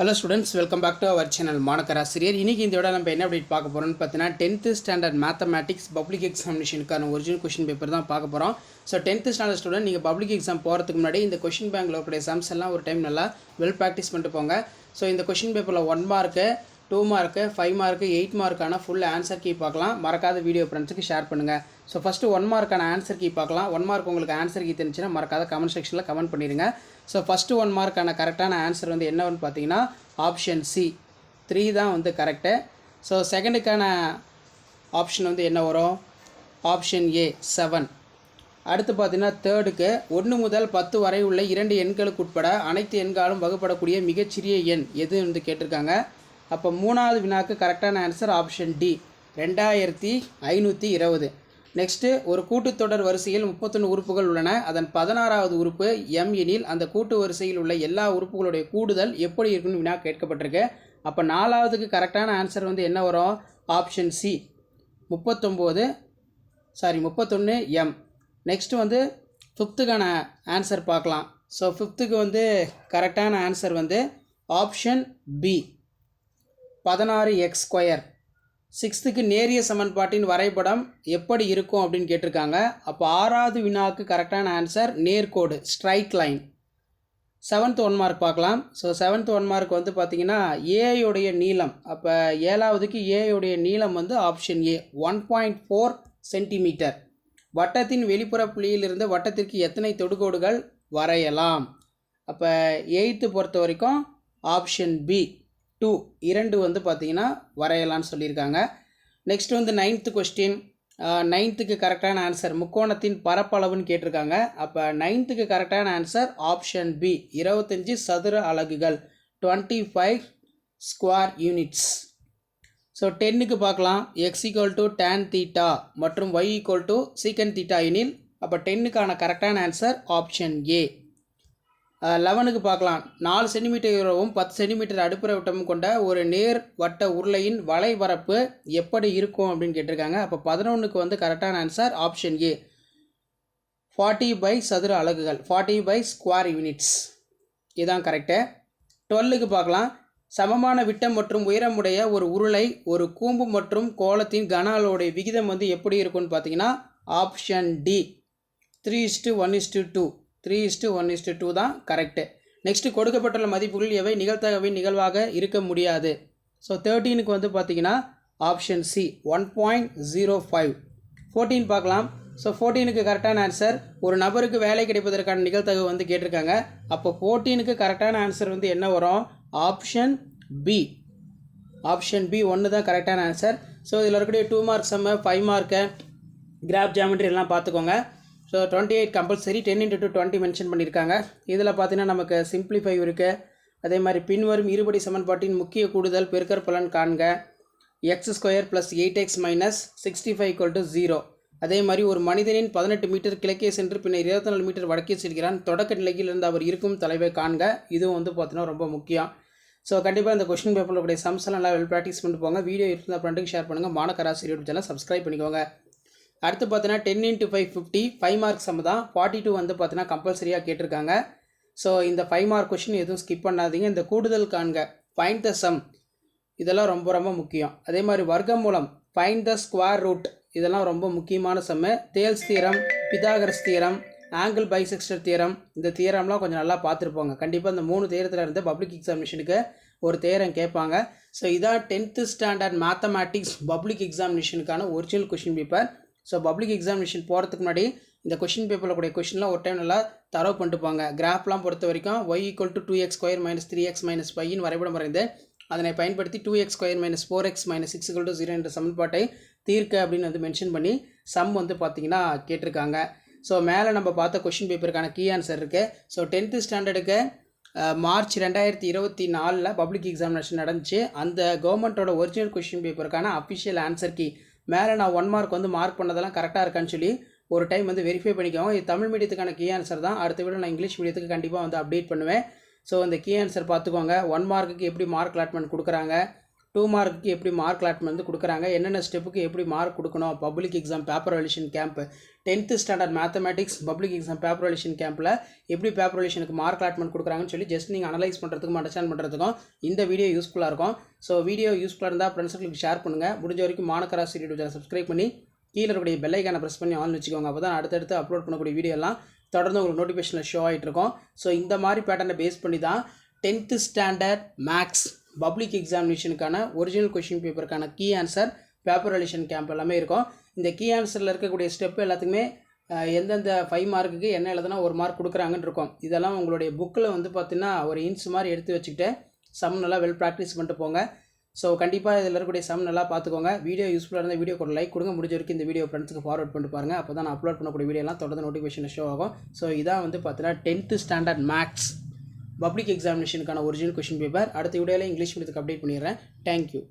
Hello students, welcome back to our channel மாணக்கராசிரியர். இன்னைக்கு இந்த வீடியோல நம்ம என்ன அப்டேட் பார்க்க போறோம்னு பார்த்தீங்கன்னா 10th ஸ்டாண்டர்ட் மேத்தமேட்டிக்ஸ் பப்ளிக் எக்ஸாமினேஷனுக்கான ஒரிஜினல் क्वेश्चन பேப்பர் தான் பார்க்க போறோம். ஸோ 10th ஸ்டாண்டர்ட் ஸ்டூடெண்ட் நீங்கள் பப்ளிக் எக்ஸாம் போகிறதுக்கு முன்னாடி இந்த क्वेश्चन பேங்க்ல இருக்கக்கூடிய சம்ஸ் எல்லாம் ஒரு டைம் நல்லா வெல் ப்ராக்டிஸ் பண்ணிட்டு போங்க. ஸோ இந்த क्वेश्चन பேப்பரில் 1 மார்க்கு 2 மார்க்கு 5 மார்க்கு 8 மார்க்கான ஃபுல் ஆன்சர் கீ பார்க்கலாம். மறக்காத வீடியோ ஃப்ரெண்ட்ஸுக்கு ஷேர் பண்ணுங்கள். ஸோ ஃபஸ்ட்டு 1 மார்க்கான ஆன்சர் கீ பார்க்கலாம். 1 மார்க் உங்களுக்கு ஆன்சர் கீ தெரிஞ்சுன்னா மறக்காத கமெண்ட் செக்ஷனில் கமெண்ட் பண்ணிடுங்க. ஸோ ஃபஸ்ட்டு 1 மார்க்கான கரெக்டான ஆன்சர் வந்து என்னன்னு பார்த்தீங்கன்னா ஆப்ஷன் சி 3 தான் வந்து கரெக்டு. ஸோ செகண்டுக்கான ஆப்ஷன் வந்து என்ன வரும்? Option A 7. அடுத்து பார்த்தீங்கன்னா தேர்டுக்கு 1 முதல் 10 வரை உள்ள 2 எண்களுக்கு உட்பட அனைத்து எண்களும் வகுப்படக்கூடிய மிகச்சிறிய எண் எது வந்து கேட்டிருக்காங்க. அப்போ மூணாவது வினாக்கு கரெக்டான ஆன்சர் ஆப்ஷன் டி 2520. நெக்ஸ்ட்டு ஒரு கூட்டுத்தொடர் வரிசையில் 31 உறுப்புகள் உள்ளன. அதன் 16வது உறுப்பு எம் எனில் அந்த கூட்டு வரிசையில் உள்ள எல்லா உறுப்புகளுடைய கூடுதல் எப்படி இருக்குன்னு வினா கேட்கப்பட்டிருக்கு. அப்போ நாலாவதுக்கு கரெக்டான ஆன்சர் வந்து என்ன வரும்? Option C 31 M. நெக்ஸ்ட்டு வந்து ஃபிஃப்த்துக்கான ஆன்சர் பார்க்கலாம். ஸோ ஃபிஃப்த்துக்கு வந்து கரெக்டான ஆன்சர் வந்து ஆப்ஷன் பி 16x². சிக்ஸ்த்துக்கு நேரிய சமன்பாட்டின் வரைபடம் எப்படி இருக்கும் அப்படின்னு கேட்டிருக்காங்க. அப்போ 6வது வினாவுக்கு கரெக்டான ஆன்சர் நேர்கோடு ஸ்ட்ரைட் லைன். 7th 1 மார்க் பார்க்கலாம். ஸோ 7th 1 மார்க் வந்து பார்த்திங்கன்னா ஏயோடைய நீளம். அப்போ 7வதுக்கு ஏயோடைய நீளம் வந்து ஆப்ஷன் ஏ 1.4 சென்டிமீட்டர். வட்டத்தின் வெளிப்புற புள்ளியிலிருந்து வட்டத்திற்கு எத்தனை தொடுகோடுகள் வரையலாம்? அப்போ 8th பொறுத்த வரைக்கும் ஆப்ஷன் பி 2 வந்து பார்த்திங்கன்னா வரையலான்னு சொல்லியிருக்காங்க. நெக்ஸ்ட் வந்து 9th கொஸ்டின். 9th கரெக்டான ஆன்சர் முக்கோணத்தின் பரப்பளவுன்னு கேட்டிருக்காங்க. அப்போ 9th கரெக்டான ஆன்சர் ஆப்ஷன் பி 25 சதுர அலகுகள் 25 ஸ்கொயர் யூனிட்ஸ். ஸோ 10க்கு பார்க்கலாம். x = tan θ மற்றும் y = secant θ எனில் அப்போ 10க்கான கரெக்டான ஆன்சர் ஆப்ஷன் ஏ. 11க்கு பார்க்கலாம். 4 சென்டிமீட்டர் உயரமும் 10 சென்டிமீட்டர் அடுப்புற விட்டமும் கொண்ட ஒரு நேர் வட்ட உருளையின் வளைவரப்பு எப்படி இருக்கும் அப்படின்னு கேட்டிருக்காங்க. அப்போ 11க்கு வந்து கரெக்டான ஆன்சர் ஆப்ஷன் ஏ 40 சதுர அலகுகள் 40 ஸ்கொயர் யூனிட்ஸ். இதுதான் கரெக்டு. 12க்கு பார்க்கலாம். சமமான விட்டம் மற்றும் உயரமுடைய ஒரு உருளை ஒரு கூம்பு மற்றும் கோலத்தின் கன அளவுடைய விகிதம் வந்து எப்படி இருக்கும்னு பார்த்தீங்கன்னா ஆப்ஷன் டி 3:1:2. 3:1:2 தான் கரெக்டு. நெக்ஸ்ட்டு கொடுக்கப்பட்டுள்ள மதிப்புகள் எவை நிகழ்த்தகவின் நிகழ்வாக இருக்க முடியாது? ஸோ 13க்கு வந்து பார்த்திங்கன்னா ஆப்ஷன் சி 1.05. 14 பார்க்கலாம். ஸோ 14க்கு கரெக்டான ஆன்சர் ஒரு நபருக்கு வேலை கிடைப்பதற்கான நிகழ்த்தகவு வந்து கேட்டிருக்காங்க. அப்போ 14க்கு கரெக்டான ஆன்சர் வந்து என்ன வரும்? ஆப்ஷன் பி 1 தான் கரெக்டான ஆன்சர். ஸோ இதில் இருக்கக்கூடிய 2 மார்க் சம்மு 5 மார்க்கு கிராஃப் ஜாமெட்ரி எல்லாம் பார்த்துக்கோங்க. ஸோ 28 கம்பல்சரி 10 × 20 மென்ஷன் பண்ணியிருக்காங்க. இதில் பார்த்தீங்கன்னா நமக்கு சிம்பிளிஃபை இருக்குது. அதே மாதிரி பின்வரும் இருபடி சமன்பாட்டின் முக்கிய கூடுதல் பெருக்கற் பலன் காண்க. x² + 8x - 65 = 0. அதே மாதிரி ஒரு மனிதனின் 18 மீட்டர் கிழக்கே சென்று பின்னர் 24 மீட்டர் வடக்கே செல்கிறான். தொடக்க நிலையில் இருந்து அவர் இருக்கும் தொலைவை காண்க. இதுவும் வந்து பார்த்தீங்கன்னா ரொம்ப முக்கியம். ஸோ கண்டிப்பாக இந்த கொஸ்டின் பேப்பருடைய சம்ஸ் எல்லாம் நல்லா வெல் ப்ராக்டிஸ் பண்ணிட்டு போங்க. வீடியோ இருந்தால் ஃப்ரெண்டுக்கு ஷேர் பண்ணுங்கள். மாணக்கராசி யூடியூப் சேனல் சப்ஸ்கிரைப் பண்ணிக்கோங்க. அடுத்து பார்த்தீங்கன்னா 10 × 5 50 5 மார்க் சம் தான். 42 வந்து பார்த்தீங்கன்னா கம்பல்சரியாக கேட்டிருக்காங்க. ஸோ இந்த 5 மார்க் கொஸ்டின் எதுவும் ஸ்கிப் பண்ணாதீங்க. இந்த கூடுதல் காண்க ஃபைண்ட் த சம் இதெல்லாம் ரொம்ப ரொம்ப முக்கியம். அதே மாதிரி வர்க்கமூலம் ஃபைண்ட் த ஸ்கொயர் ரூட் இதெல்லாம் ரொம்ப முக்கியமான sum. Thales theorem, Pythagoras theorem, angle bisector theorem, இந்த தியரம்லாம் கொஞ்சம் நல்லா பார்த்துருப்போங்க. கண்டிப்பாக இந்த 3 தியரத்தில் இருந்து பப்ளிக் எக்ஸாமினேஷனுக்கு ஒரு தியரம் கேட்பாங்க. ஸோ இதான் 10th ஸ்டாண்டர்ட் மேத்தமேட்டிக்ஸ் பப்ளிக் எக்ஸாமினேஷனுக்கான original question paper. So public examination போகிறதுக்கு முன்னாடி இந்த கொஷின் பேப்பரில் கூடிய கொஷின்லாம் ஒரு டைம் நல்லா தரவு பண்ணிட்டு போங்க. கிராஃப்லாம் பொறுத்த வரைக்கும் y = 2x² - 3x - 5 வரைபடம் வரைந்து அதனை பயன்படுத்தி 2x² - 4x - 6 = 0 என்ற சமன்பாட்டை தீர்க்க அப்படின்னு வந்து மென்ஷன் பண்ணி சம் வந்து பார்த்திங்கன்னா கேட்டிருக்காங்க. ஸோ மேலே நம்ம பார்த்த கொஷின் பேப்பருக்கான கீ ஆன்சர் இருக்குது. ஸோ 10th ஸ்டாண்டர்டுக்கு மார்ச் 2024 பப்ளிக் எக்ஸாமினேஷன் நடந்துச்சு. அந்த கவர்மெண்ட்டோட ஒரிஜினல் கொஷின் பேப்பருக்கான அஃபிஷியல் ஆன்சர் கீ மேலே நான் 1 மார்க் வந்து மார்க் பண்ணதெல்லாம் கரெக்டாக இருக்கான்னு சொல்லி ஒரு டைம் வந்து வெரிஃபை பண்ணிக்கோங்க. இது தமிழ் மீடியத்துக்கான கீ ஆன்சர் தான். அடுத்த வீடியோ நான் இங்கிலீஷ் மீடியத்துக்கு கண்டிப்பாக வந்து அப்டேட் பண்ணுவேன். ஸோ அந்த கீ ஆன்சர் பார்த்துக்கோங்க. 1 மார்க்குக்கு எப்படி மார்க் அலாட்மெண்ட் கொடுக்குறாங்க, 2 மார்க்குக்கு எப்படி மார்க் அலாட்மெண்ட் வந்து கொடுக்குறாங்க, என்னென்ன ஸ்டெப்புக்கு எப்படி மார்க் கொடுக்கணும், public exam paper valuation camp 10th standard mathematics public exam paper valuation கேம்பில் எப்படி பேப்பர் வேல்யூஷனுக்கு மார்க் அலாட்மெண்ட் கொடுக்குறாங்கன்னு சொல்லி ஜஸ்ட் நீங்கள் அனலைஸ் பண்ணுறதுக்கும் அண்டர்ஸ்டாண்ட் பண்ணுறதுக்கும் இந்த வீடியோ யூஸ்ஃபுல்லாக இருக்கும். ஸோ வீடியோ யூஸ்ஃபுல்லாக இருந்தால் ஃப்ரெண்ட்ஸுங்களுக்கு ஷேர் பண்ணுங்கள். முடிஞ்ச வரைக்கும் மாணக்கராசி யூடியூப் சேனல் சப்ஸ்கிரைப் பண்ணி கீழே இருக்கக்கூடிய பெல் ஐக்கானை ப்ரெஸ் பண்ணி ஆன் வச்சுக்கோங்க. அப்போ தான் அடுத்தடுத்து அப்லோட் பண்ணக்கூடிய வீடியோ எல்லாம் தொடர்ந்து உங்களுக்கு நோட்டிஃபிகேஷனில் ஷோ ஆகிட்டு இருக்கும். ஸோ இந்த மாதிரி பேட்டர்னை பேஸ் பண்ணி தான் 10th ஸ்டாண்டர்ட் மேக்ஸ் பப்ளிக் எக்ஸாமினேஷனுக்கான ஒரிஜினல் கொஷின் பேப்பருக்கான key answer paper valuation camp எல்லாமே இருக்கும். இந்த கீ ஆன்சரில் இருக்கக்கூடிய ஸ்டெப் எல்லாத்துக்குமே எந்தெந்த 5 மார்க்குக்கு என்ன எழுதுனா 1 மார்க் கொடுக்குறாங்கன்னு இருக்கும். இதெல்லாம் உங்களுடைய புக்கில் வந்து பார்த்தீங்கன்னா ஒரு இன்ச் மாதிரி எடுத்து வச்சுக்கிட்டு சம் நல்லா வெல் ப்ராக்டிஸ் பண்ணிட்டு போங்க. ஸோ கண்டிப்பாக இதில் இருக்கக்கூடிய சம் நல்லா பார்த்துக்கோங்க. வீடியோ யூஸ்ஃபுல்லாக இருந்தால் வீடியோக்கு ஒரு லைக் கொடுங்க. முடிஞ்ச வரைக்கும் இந்த வீடியோ ஃப்ரெண்ட்ஸுக்கு ஃபார்வர்ட் பண்ணிட்டு பாருங்கள். அப்போ தான் நான் அப்லோட் பண்ணக்கூடிய வீடியோலாம் தொடர்ந்து நோட்டிஃபிகேஷன் ஷோ ஆகும். ஸோ இதான் வந்து பார்த்தீங்கன்னா 10th ஸ்டாண்டர்ட் மேக்ஸ் பப்ளிக் எக்ஸாமினேஷனுக்கான ஒரிஜினல் கொஷின் பேப்பர். அடுத்த வீடியோவில் இங்கிலீஷ் மீடியத்துக்கு அப்டேட் பண்ணிடுறேன். தேங்க்யூ.